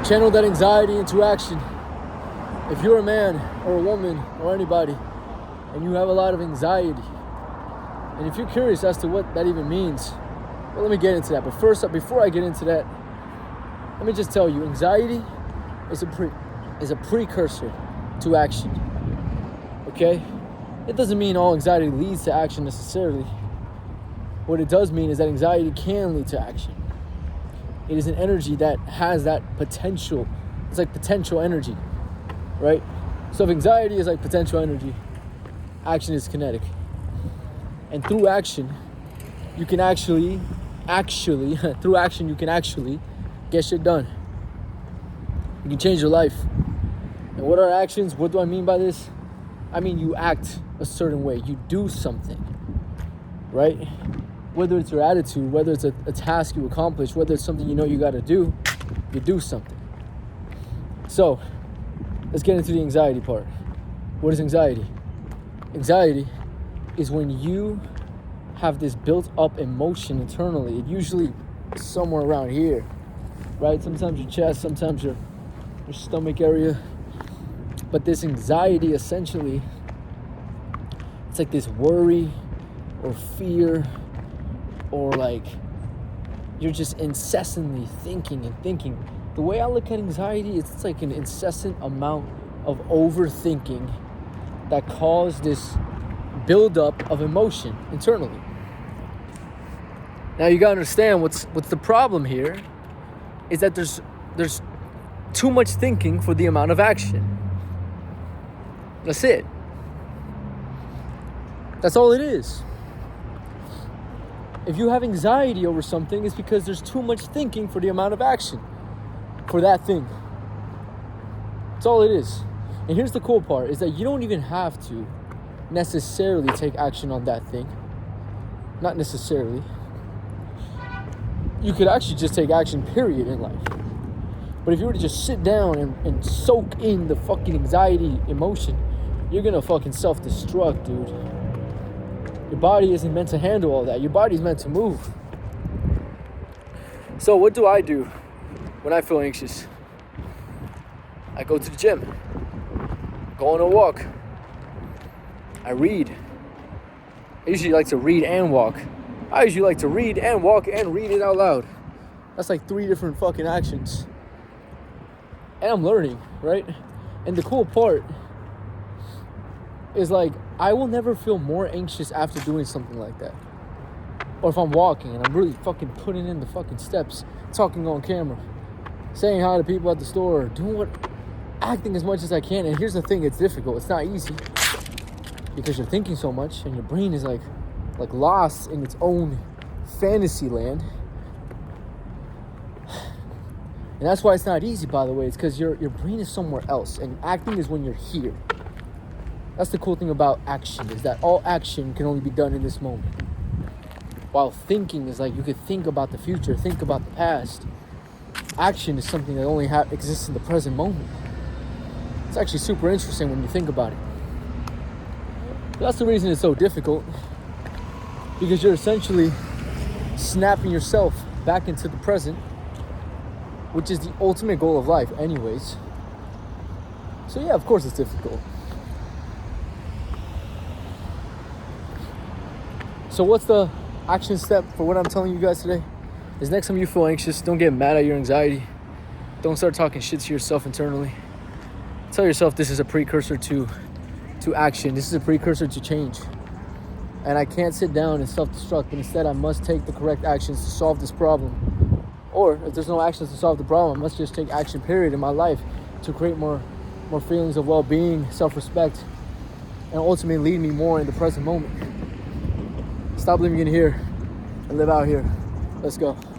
Channel that anxiety into action. If you're a man or a woman or anybody and you have a lot of anxiety, and if you're curious as to what that even means, well, let me get into that. But first, before I get into that, let me just tell you, anxiety is a precursor to action. Okay? It doesn't mean all anxiety leads to action necessarily. What it does mean is that anxiety can lead to action. It is an energy that has that potential. It's like potential energy, right? So if anxiety is like potential energy, action is kinetic. And through action, you can actually get shit done. You can change your life. And what are actions? What do I mean by this? I mean, you act a certain way. You do something, right? Whether it's your attitude, whether it's a task you accomplish, whether it's something you know you got to do, you do something. So, let's get into the anxiety part. What is anxiety? Anxiety is when you have this built up emotion internally. It usually is somewhere around here, right? Sometimes your chest, sometimes your stomach area. But this anxiety, essentially, it's like this worry or fear, or like you're just incessantly thinking and thinking. The way I look at anxiety, it's like an incessant amount of overthinking that causes this buildup of emotion internally. Now you gotta understand what's the problem here is that there's too much thinking for the amount of action. That's it. That's all it is. If you have anxiety over something, it's because there's too much thinking for the amount of action for that thing. That's all it is. And here's the cool part, is that you don't even have to necessarily take action on that thing. Not necessarily. You could actually just take action, period, in life. But if you were to just sit down and soak in the fucking anxiety emotion, you're gonna fucking self-destruct, dude. Your body isn't meant to handle all that. Your body's meant to move. So what do I do when I feel anxious? I go to the gym. Go on a walk. I read. I usually like to read and walk. I usually like to read and walk and read it out loud. That's like 3 different fucking actions. And I'm learning, right? And the cool part is like, I will never feel more anxious after doing something like that. Or if I'm walking and I'm really fucking putting in the fucking steps, talking on camera, saying hi to people at the store, acting as much as I can. And here's the thing, it's difficult. It's not easy because you're thinking so much and your brain is like lost in its own fantasy land. And that's why it's not easy, by the way. It's because your brain is somewhere else, and acting is when you're here. That's the cool thing about action, is that all action can only be done in this moment. While thinking is like, you could think about the future, think about the past. Action is something that only exists in the present moment. It's actually super interesting when you think about it. That's the reason it's so difficult, because you're essentially snapping yourself back into the present, which is the ultimate goal of life anyways. So yeah, of course it's difficult. So what's the action step for what I'm telling you guys today? Is next time you feel anxious, don't get mad at your anxiety. Don't start talking shit to yourself internally. Tell yourself this is a precursor to action. This is a precursor to change. And I can't sit down and self-destruct, but instead I must take the correct actions to solve this problem. Or if there's no actions to solve the problem, I must just take action, period, in my life to create more feelings of well-being, self-respect, and ultimately lead me more in the present moment. Stop living in here and live out here. Let's go.